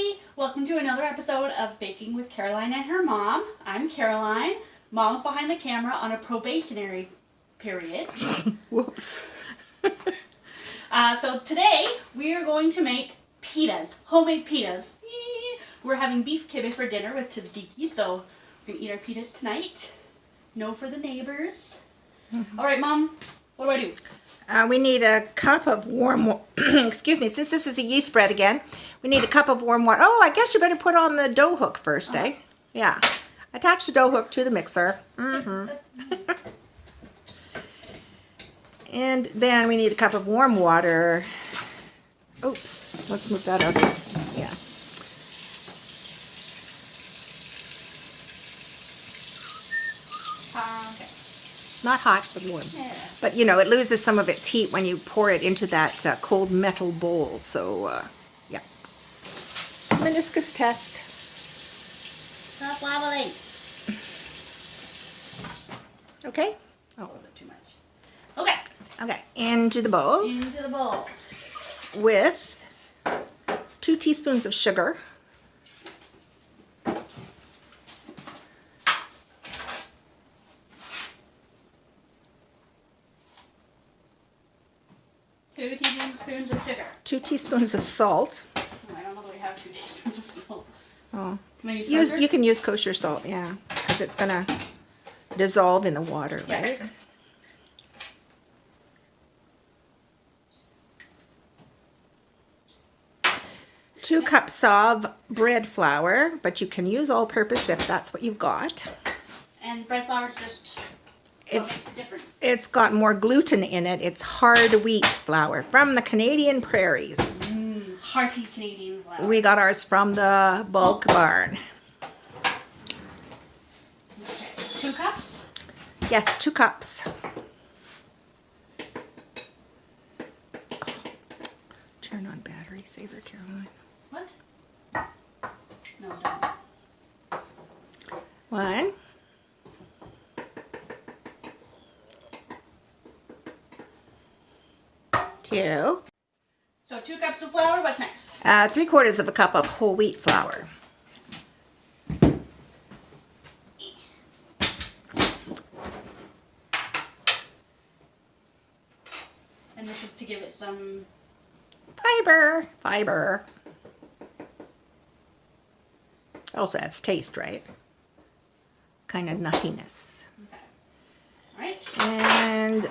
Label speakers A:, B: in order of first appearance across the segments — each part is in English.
A: everybody! Welcome to another episode of Baking with Caroline and her mom. I'm Caroline. Mom's behind the camera on a probationary period.
B: Whoops.
A: So today we are going to make pitas, homemade pitas. We're having beef kibbe for dinner with tzatziki, so we're going to eat our pitas tonight. No for the neighbors. All right, Mom, what do I do?
B: We need a cup of warm excuse me, since this is a yeast bread again, we need a cup of warm water. Oh, I guess you better put on the dough hook first, eh? Yeah. Attach the dough hook to the mixer. And then we need a cup of warm water. Oops, let's move that out. Yeah.
A: Okay.
B: Not hot, but warm.
A: Yeah.
B: But, you know, it loses some of its heat when you pour it into that cold metal bowl. So, yeah. Meniscus test.
A: Stop wobbling.
B: Okay?
A: A little bit too much. Okay.
B: Okay, into the bowl
A: Into the bowl.
B: with 2 teaspoons of sugar.
A: Two teaspoons of sugar.
B: 2 teaspoons of salt.
A: Oh, I don't know that we have 2 teaspoons of salt.
B: Oh,
A: Can I use kosher?
B: you can use kosher salt, yeah, because it's gonna dissolve in the water,
A: Yeah.
B: right? Two cups of bread flour, but you can use all-purpose if that's what you've got.
A: And bread flour is just
B: It's
A: different.
B: It's got more gluten in it. It's hard wheat flour from the Canadian prairies.
A: Hearty Canadian flour.
B: We got ours from the bulk barn.
A: Okay. 2 cups?
B: Yes, 2 cups. Turn on battery saver, Caroline.
A: What? No, don't.
B: 1. 2.
A: So 2 cups of flour, what's next?
B: 3/4 of a cup of whole wheat flour.
A: And this is to give it some...
B: Fiber. Also adds taste, right? Kind of nuttiness.
A: Okay. Alright.
B: And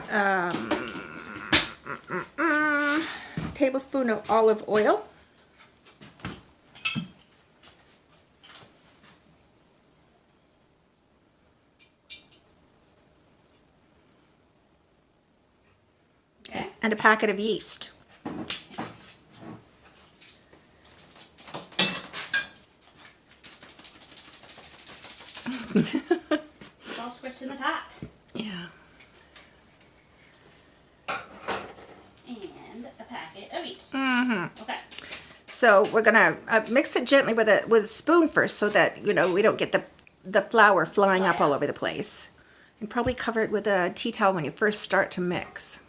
B: tablespoon of olive oil.
A: Okay.
B: And a packet of yeast.
A: It's all squished in the top.
B: Yeah.
A: And a packet of yeast.
B: Mm-hmm.
A: Okay.
B: So we're gonna mix it gently with a spoon first, so that you know we don't get the flour flying up all over the place. And probably cover it with a tea towel when you first start to mix.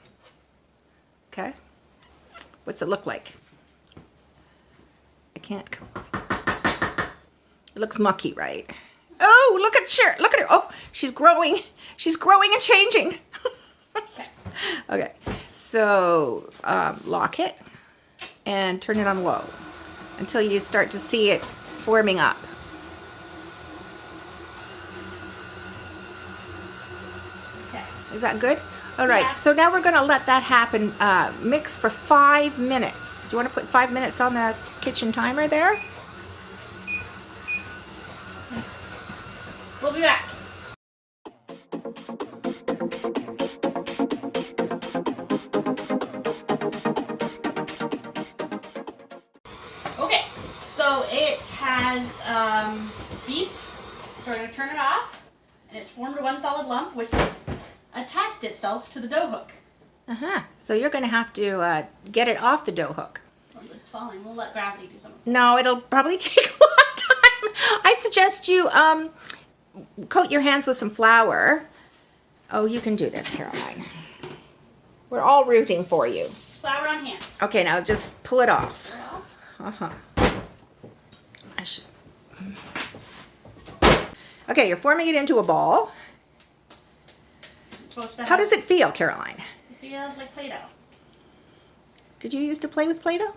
B: Okay. What's it look like? I can't. It looks mucky, right? Oh, look at her! Look at her! Oh, she's growing. She's growing and changing.
A: Okay.
B: Okay. So lock it and turn it on low until you start to see it forming up.
A: Okay.
B: Is that good? All right.
A: Yeah.
B: So now we're going to let that happen. Mix for 5 minutes. Do you want to put 5 minutes on the kitchen timer there?
A: We'll be back. Okay, so it has beeped, so we're going to turn it off, and it's formed one solid lump, which has attached itself to the dough hook.
B: So you're going to have to get it off the dough hook.
A: Well, it's falling. We'll let gravity do something.
B: No, it'll probably take a long time. I suggest you coat your hands with some flour. Oh, you can do this, Caroline. We're all rooting for you.
A: Flour on hands.
B: Okay, now just pull it off.
A: Pull it off.
B: Uh-huh. Okay, you're forming it into a ball. How does it feel, Caroline?
A: It feels like Play-Doh.
B: Did you used to play with Play-Doh?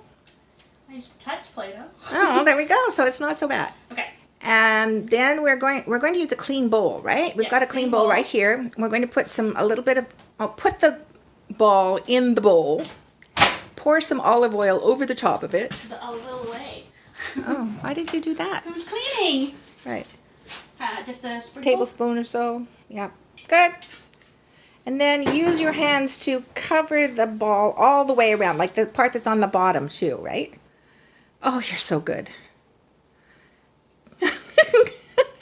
A: I used to touch Play-Doh.
B: Oh, there we go. So it's not so bad.
A: Okay.
B: And then we're going to use a clean bowl, right? We've got a clean bowl right here. We're going to put a little bit of, I'll put the ball in the bowl, pour some olive oil over the top of it.
A: The olive oil away.
B: Oh, why did you do that?
A: I was cleaning.
B: Right.
A: Just a sprinkle.
B: Tablespoon or so. Yeah. Good. And then use your hands to cover the ball all the way around, like the part that's on the bottom too, right? Oh, you're so good.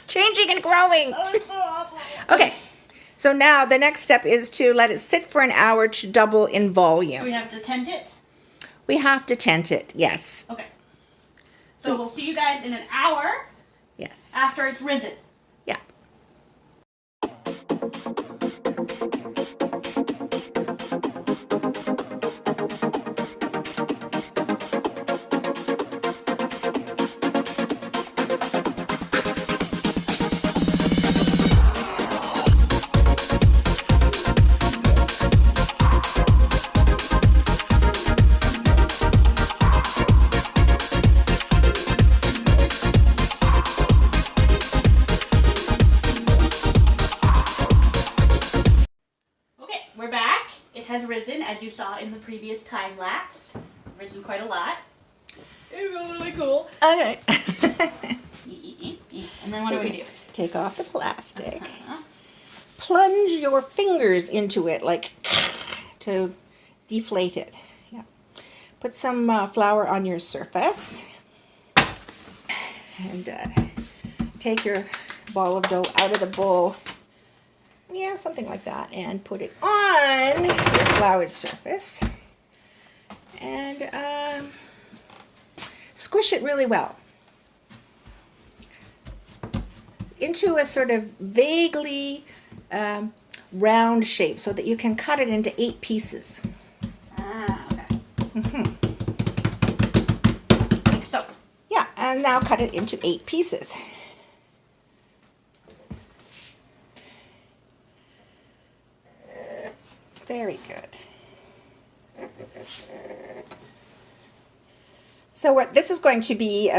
B: Changing and growing.
A: Oh, it's so awful.
B: Okay. So now the next step is to let it sit for an hour to double in volume.
A: Do we have to tent it?
B: We have to tent it, yes.
A: Okay. So we'll see you guys in an hour.
B: Yes.
A: After it's risen.
B: Yeah.
A: We're back. It has risen, as you saw in the previous time lapse. Risen quite a lot. It's really cool.
B: Okay.
A: And then what do we do?
B: Take off the plastic. Plunge your fingers into it, like to deflate it. Yeah. Put some flour on your surface. And take your ball of dough out of the bowl. Yeah, something like that. And put it on your floured surface. And squish it really well into a sort of vaguely round shape so that you can cut it into 8 pieces.
A: Ah, okay. Like so.
B: Yeah, and now cut it into 8 pieces. Very good. So this is going to be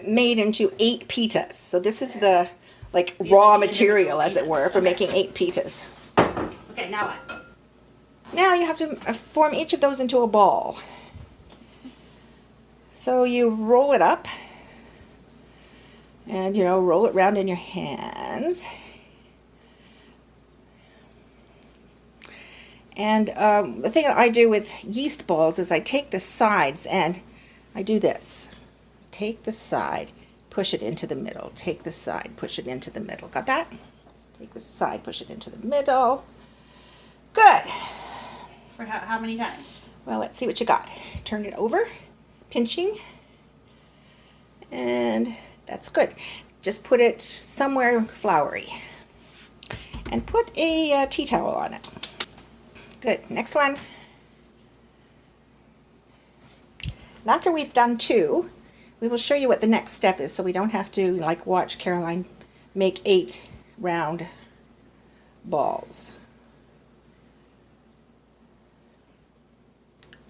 B: made into 8 pitas. So this is the raw material, as it were, for making 8 pitas.
A: Okay, now what?
B: Now you have to form each of those into a ball. So you roll it up and, roll it around in your hands. And the thing that I do with yeast balls is I take the sides and I do this. Take the side, push it into the middle. Take the side, push it into the middle. Got that? Take the side, push it into the middle. Good.
A: For how many times?
B: Well, let's see what you got. Turn it over, pinching. And that's good. Just put it somewhere floury. And put a tea towel on it. Good. Next one. And after we've done 2, we will show you what the next step is so we don't have to watch Caroline make 8 round balls.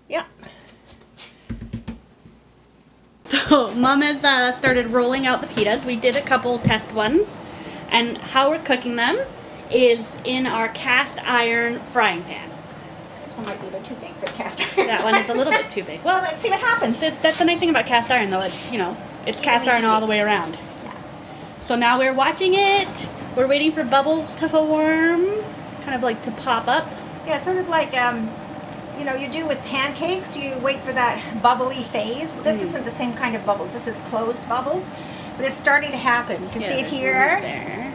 B: Yeah.
A: So Mom has started rolling out the pitas. We did a couple test ones, and how we're cooking them is in our cast iron frying pan.
B: This one might be a bit too big for the cast iron.
A: That one is a little bit too big. Well,
B: Let's see what happens.
A: that's the nice thing about cast iron, though. It's it's cast iron all the way around.
B: Yeah.
A: So now we're watching it. We're waiting for bubbles to form, kind of like to pop up.
B: Yeah, sort of like you do with pancakes. You wait for that bubbly phase. This isn't the same kind of bubbles. This is closed bubbles, but it's starting to happen. You can see it here
A: Right there.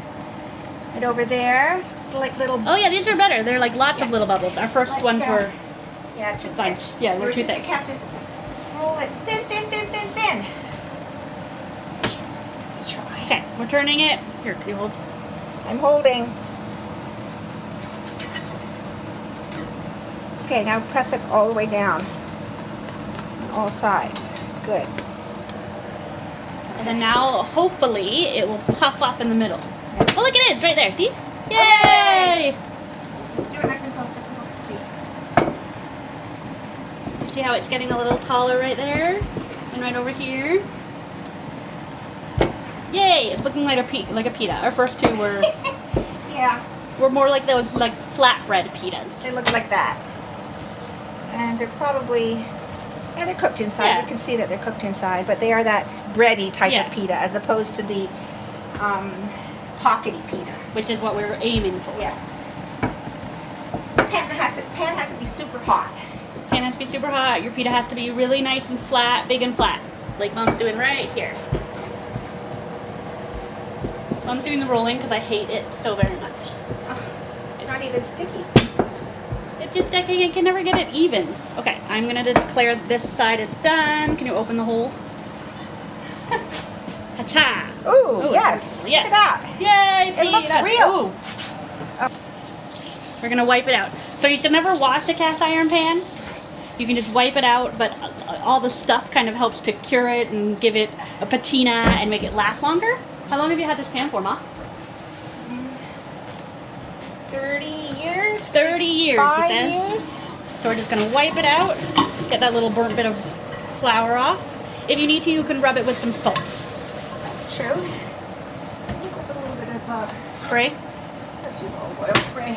B: and over there. It's like little.
A: Oh yeah, these are better. They're like lots of
B: Yeah.
A: little bubbles. Our first ones were
B: Yeah, too
A: bunch.
B: thick.
A: Yeah, they were too
B: thick.
A: thick.
B: You have to roll it thin, thin, thin, thin, thin. Let's give it a try.
A: okay. We're turning it. Here, can you hold?
B: I'm holding. Okay, now press it all the way down on all sides. Good.
A: And then now, hopefully, it will puff up in the middle.
B: Yes.
A: Oh, look, it is right there. See? Yay!
B: Okay. Do it nice and close so people can see.
A: See how it's getting a little taller right there? And right over here. Yay! It's looking like a pita. Our first two were
B: Yeah.
A: were more like those like flatbread pitas.
B: They look like that. And they're probably, yeah, they're cooked inside.
A: Yeah.
B: You can see that they're cooked inside, but they are that bready type
A: Yeah.
B: of pita as opposed to the pockety pita.
A: Which is what we're aiming for.
B: Yes. The pan has to be super hot.
A: Pan has to be super hot. Your pita has to be really nice and flat, big and flat. Like Mom's doing right here. Mom's doing the rolling because I hate it so very much.
B: Ugh, it's not even sticky.
A: It's just I can never get it even. Okay, I'm gonna declare that this side is done. Can you open the hole? Ha-cha!
B: Ooh, yes.
A: Yes.
B: Look at that.
A: Yay,
B: It looks
A: pitas.
B: real.
A: Ooh. We're gonna wipe it out. So you should never wash a cast iron pan. You can just wipe it out, but all the stuff kind of helps to cure it and give it a patina and make it last longer. How long have you had this pan for, Ma?
B: 30 years?
A: 30 years,
B: 5
A: he says.
B: years?
A: So we're just gonna wipe it out, get that little burnt bit of flour off. If you need to, you can rub it with some salt.
B: That's true. A little bit of,
A: Spray.
B: let's use olive oil spray.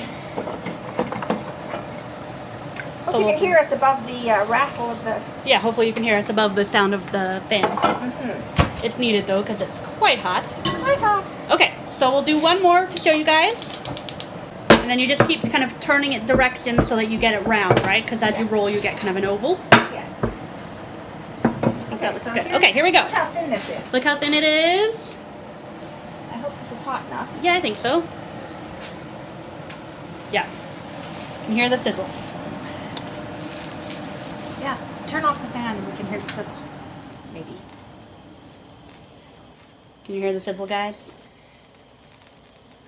B: Hope
A: So
B: you can
A: we'll-
B: hear us above the rattle of the...
A: Yeah, hopefully you can hear us above the sound of the fan. It's needed though, because it's quite hot.
B: Quite hot.
A: Okay, so we'll do one more to show you guys. And then you just keep kind of turning it direction so that you get it round, right? Because as you roll, you get kind of an oval.
B: Yes.
A: I think that looks
B: so
A: good.
B: here's-
A: Okay, here we go.
B: Look how thin this is.
A: Look how thin it is.
B: I hope this is hot enough.
A: Yeah, I think so. Yeah. You can hear the sizzle.
B: Yeah. Turn off the fan and we can hear the sizzle. Maybe. Sizzle.
A: Can you hear the sizzle, guys?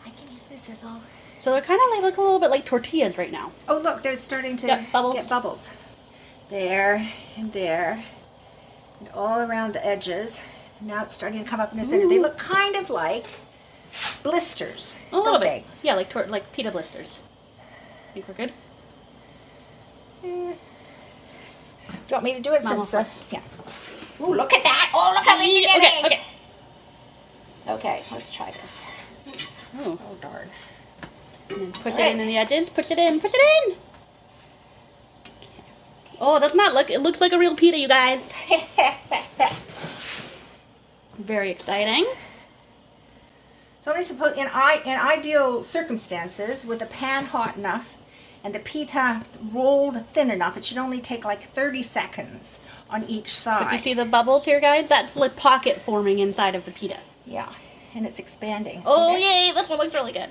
B: I can hear the sizzle.
A: So they're kind of like look a little bit like tortillas right now.
B: Oh, look, they're starting to
A: Get bubbles.
B: get bubbles. There and there. And all around the edges. And now it's starting to come up in the center. They look kind of like blisters.
A: A little
B: don't
A: bit. Yeah, like pita blisters. Think we're good?
B: they? Do you want me to do it
A: Mama
B: since... yeah. Ooh, look at that. Oh, look how big it's
A: Okay,
B: getting.
A: okay.
B: Okay, let's try this. Oops.
A: Oh.
B: Oh, darn.
A: And then push
B: All
A: it
B: right.
A: in the edges. Push it in. Push it in. Oh, it does not look. It looks like a real pita, you guys. Very exciting.
B: So I suppose in ideal circumstances, with the pan hot enough and the pita rolled thin enough, it should only take like 30 seconds on each side.
A: But you see the bubbles here, guys? That's the pocket forming inside of the pita.
B: Yeah, and it's expanding.
A: Oh,
B: See that?
A: yay! This one looks really good.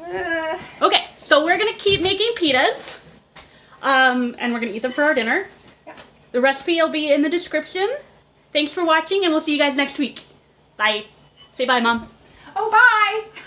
B: Uh,
A: Okay, so we're gonna keep making pitas, and we're gonna eat them for our dinner.
B: yeah.
A: The recipe will be in the description. Thanks for watching, and we'll see you guys next week. Bye. Say bye, Mom.
B: Oh, bye!